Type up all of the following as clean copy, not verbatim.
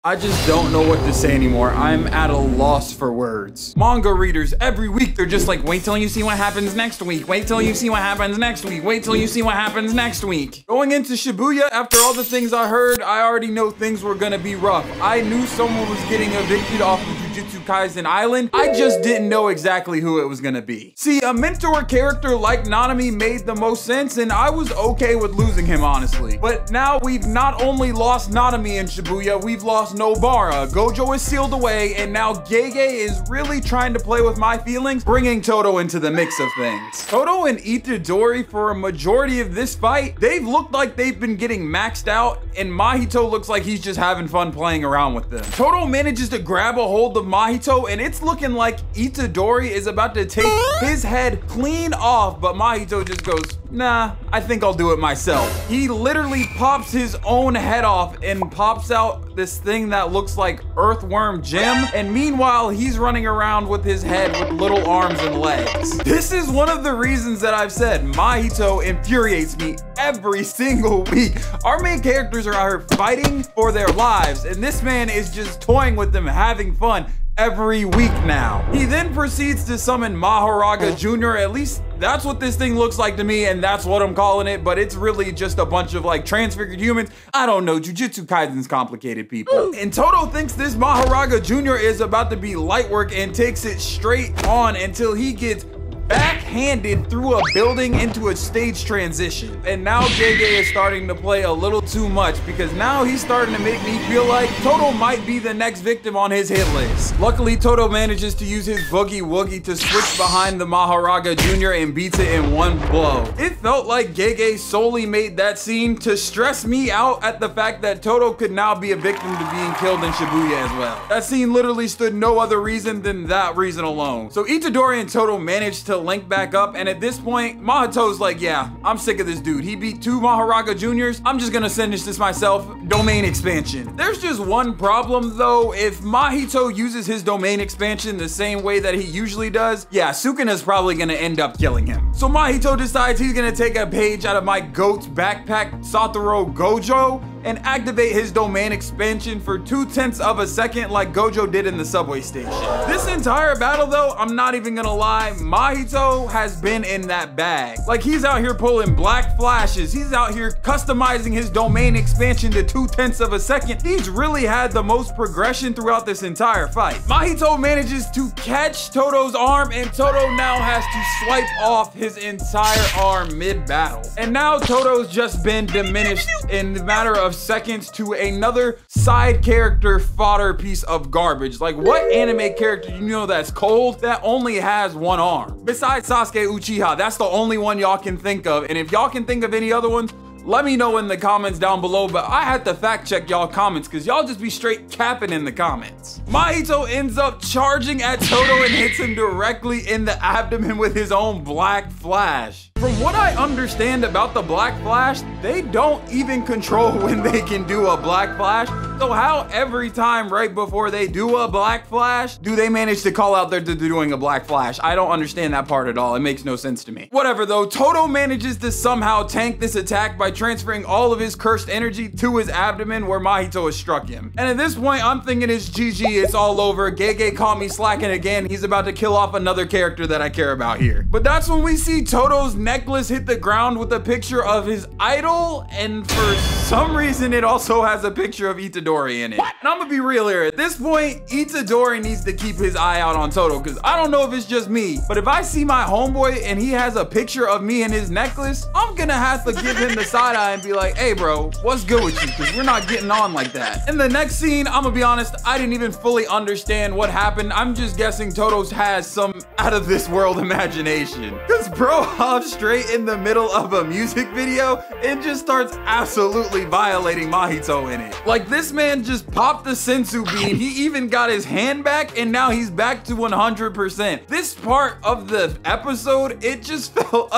I just don't know what to say anymore. I'm at a loss for words. Manga readers, every week, they're just like, wait till you see what happens next week. Wait till you see what happens next week. Wait till you see what happens next week. Going into Shibuya, after all the things I heard, I already know things were gonna be rough. I knew someone was getting evicted off of Jujutsu Kaisen Island. I just didn't know exactly who it was gonna be. See, a mentor character like Nanami made the most sense, and I was okay with losing him, honestly. But now we've not only lost Nanami in Shibuya, we've lost Nobara. Gojo is sealed away, and now Gege is really trying to play with my feelings, bringing Todo into the mix of things. Todo and Itadori, for a majority of this fight, they've looked like they've been getting maxed out, and Mahito looks like he's just having fun playing around with them. Todo manages to grab a hold of Mahito, and it's looking like Itadori is about to take his head clean off, but Mahito just goes, nah, I think I'll do it myself. He literally pops his own head off and pops out this thing that looks like Earthworm Jim, and meanwhile he's running around with his head with little arms and legs. This is one of the reasons that I've said Mahito infuriates me every single week. Our main characters are out here fighting for their lives, and this man is just toying with them, having fun every week now. He then proceeds to summon Mahoraga Jr. At least that's what this thing looks like to me, and that's what I'm calling it, but it's really just a bunch of like transfigured humans. I don't know, Jujutsu Kaisen's complicated, people. And Todo thinks this Mahoraga Jr. is about to be light work and takes it straight on until he gets backhanded through a building into a stage transition. And now Gege is starting to play a little too much, because now he's starting to make me feel like Todo might be the next victim on his hit list. Luckily, Todo manages to use his boogie woogie to switch behind the Mahoraga Jr. and beats it in one blow. It felt like Gege solely made that scene to stress me out at the fact that Todo could now be a victim to being killed in Shibuya as well. That scene literally stood no other reason than that reason alone. So Itadori and Todo managed to link back up, and at this point Mahito's like, yeah, I'm sick of this dude. He beat 2 Mahoraga Juniors. I'm just gonna finish this myself. Domain expansion. There's just one problem though. If Mahito uses his domain expansion the same way that he usually does, yeah, Sukuna's probably gonna end up killing him. So Mahito decides he's gonna take a page out of my goat's backpack, Satoru Gojo, and activate his domain expansion for 0.2 of a second like Gojo did in the subway station. This entire battle though, I'm not even gonna lie, Mahito has been in that bag. Like, he's out here pulling black flashes, he's out here customizing his domain expansion to 0.2 of a second. He's really had the most progression throughout this entire fight. Mahito manages to catch Todo's arm, and Todo now has to swipe off his entire arm mid-battle. And now Todo's just been diminished in the matter of seconds to another side character fodder piece of garbage. Like, what anime character do you know that's cold that only has one arm? Besides Sasuke Uchiha, that's the only one y'all can think of. And if y'all can think of any other ones, let me know in the comments down below, but I had to fact check y'all comments because y'all just be straight capping in the comments. Mahito ends up charging at Todo and hits him directly in the abdomen with his own black flash. From what I understand about the black flash, they don't even control when they can do a black flash. So how every time right before they do a black flash, do they manage to call out they're doing a black flash? I don't understand that part at all. It makes no sense to me. Whatever though, Todo manages to somehow tank this attack by transferring all of his cursed energy to his abdomen where Mahito has struck him. And at this point, I'm thinking it's GG, it's all over. Gege caught me slacking again. He's about to kill off another character that I care about here. But that's when we see Todo's necklace hit the ground with a picture of his idol, and for some reason it also has a picture of Itadori in it. And I'm gonna be real here, at this point Itadori needs to keep his eye out on Todo, because I don't know if it's just me, but if I see my homeboy and he has a picture of me in his necklace, I'm gonna have to give him the side eye and be like, hey bro, what's good with you, because we're not getting on like that. In the next scene, I'm gonna be honest, I didn't even fully understand what happened. I'm just guessing Todo's has some out of this world imagination, because bro hops straight in the middle of a music video and just starts absolutely violating Mahito in it. Like, this man just popped the sensu bean, he even got his hand back, and now he's back to 100%. This part of the episode, it just felt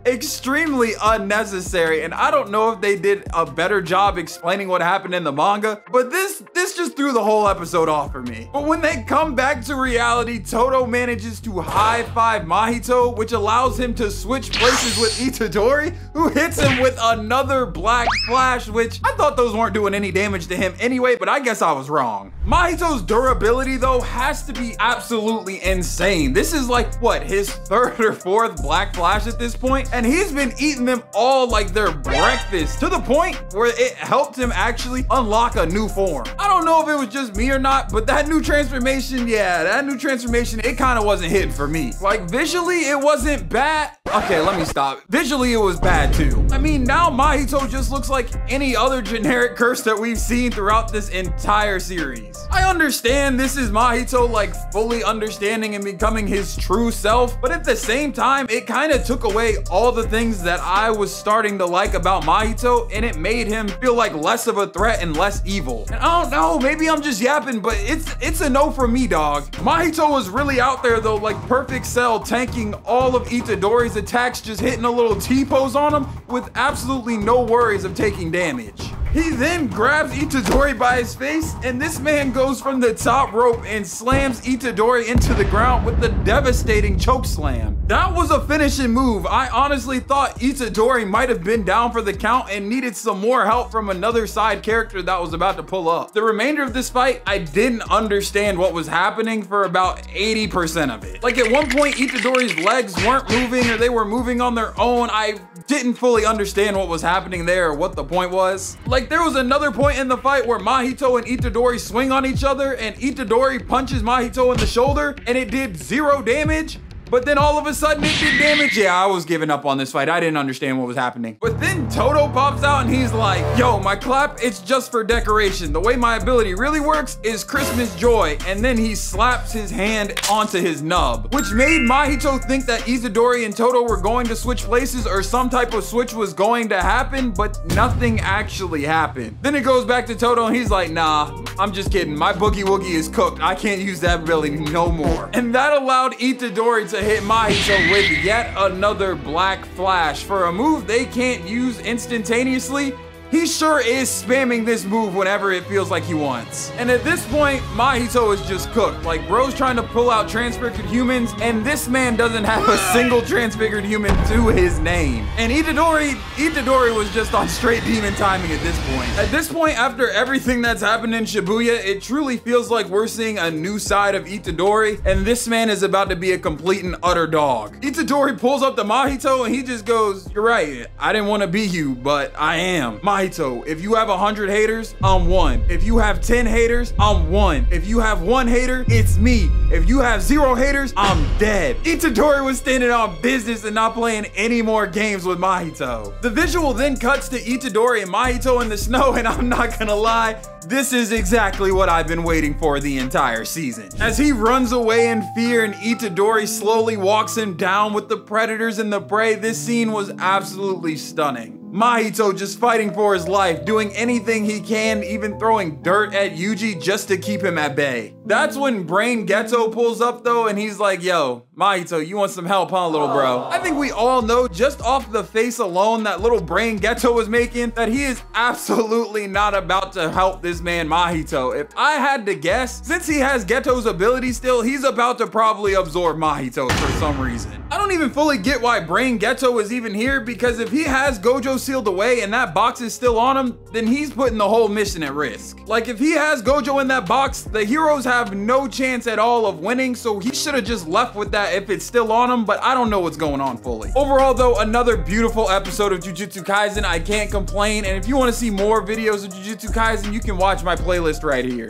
extremely unnecessary, and I don't know if they did a better job explaining what happened in the manga, but this just threw the whole episode off for me. But when they come back to reality, Todo manages to high-five Mahito, which allows him to switch places with Itadori, who hits him with another black flash, which I thought those weren't doing any damage to him anyway, but I guess I was wrong. Mahito's durability though has to be absolutely insane. This is like, what, his third or fourth black flash at this point? And he's been eating them all like their breakfast, to the point where it helped him actually unlock a new form. I don't know if it was just me or not, but that new transformation, yeah, that new transformation, it kind of wasn't hitting for me. Like visually, it wasn't bad. Okay, let me stop. Visually, it was bad too. I mean, now Mahito just looks like any other generic curse that we've seen throughout this entire series. I understand this is Mahito like fully understanding and becoming his true self, but at the same time, it kind of took away all the things that I was starting to like about Mahito, and it made him feel like less of a threat and less evil. And I don't know, maybe I'm just yapping, but it's a no for me, dog. Mahito was really out there though, like perfect cell, tanking all of Itadori's attacks, just hitting a little T-pose on him with absolutely no worries of taking damage. He then grabs Itadori by his face, and this man goes from the top rope and slams Itadori into the ground with the devastating choke slam. That was a finishing move. I honestly thought Itadori might have been down for the count and needed some more help from another side character that was about to pull up. The remainder of this fight, I didn't understand what was happening for about 80% of it. Like at one point, Itadori's legs weren't moving, or they were moving on their own. I didn't fully understand what was happening there or what the point was. Like there was another point in the fight where Mahito and Itadori swing on each other, and Itadori punches Mahito in the shoulder and it did 0 damage. But then all of a sudden it did damage. Yeah, I was giving up on this fight. I didn't understand what was happening. But then Toto pops out and he's like, yo, my clap, it's just for decoration. The way my ability really works is Christmas joy. And then he slaps his hand onto his nub, which made Mahito think that Itadori and Toto were going to switch places, or some type of switch was going to happen, but nothing actually happened. Then it goes back to Toto and he's like, nah, I'm just kidding. My boogie woogie is cooked. I can't use that ability no more. And that allowed Itadori to hit Mahito with yet another black flash for a move they can't use instantaneously. He sure is spamming this move whenever it feels like he wants. And at this point, Mahito is just cooked. Like, bro's trying to pull out transfigured humans, and this man doesn't have a single transfigured human to his name. And Itadori was just on straight demon timing at this point. At this point, after everything that's happened in Shibuya, it truly feels like we're seeing a new side of Itadori, and this man is about to be a complete and utter dog. Itadori pulls up to Mahito, and he just goes, you're right, I didn't want to be you, but I am. Mahito, if you have 100 haters, I'm 1. If you have 10 haters, I'm 1. If you have 1 hater, it's me. If you have 0 haters, I'm dead. Itadori was standing on business and not playing any more games with Mahito. The visual then cuts to Itadori and Mahito in the snow, and I'm not gonna lie, this is exactly what I've been waiting for the entire season. As he runs away in fear and Itadori slowly walks him down with the predators and the prey, this scene was absolutely stunning. Mahito just fighting for his life, doing anything he can, even throwing dirt at Yuji just to keep him at bay. That's when Brain Ghetto pulls up though, and he's like, yo, Mahito, you want some help, huh, little bro? I think we all know just off the face alone that little Brain Ghetto was making that he is absolutely not about to help this man Mahito. If I had to guess, since he has Ghetto's ability still, he's about to probably absorb Mahito for some reason. I don't even fully get why Brain Ghetto is even here, because if he has Gojo sealed away and that box is still on him, then he's putting the whole mission at risk. Like if he has Gojo in that box, the heroes have no chance at all of winning, so he should have just left with that if it's still on him, but I don't know what's going on fully. Overall though, another beautiful episode of Jujutsu Kaisen. I can't complain, and if you want to see more videos of Jujutsu Kaisen, you can watch my playlist right here.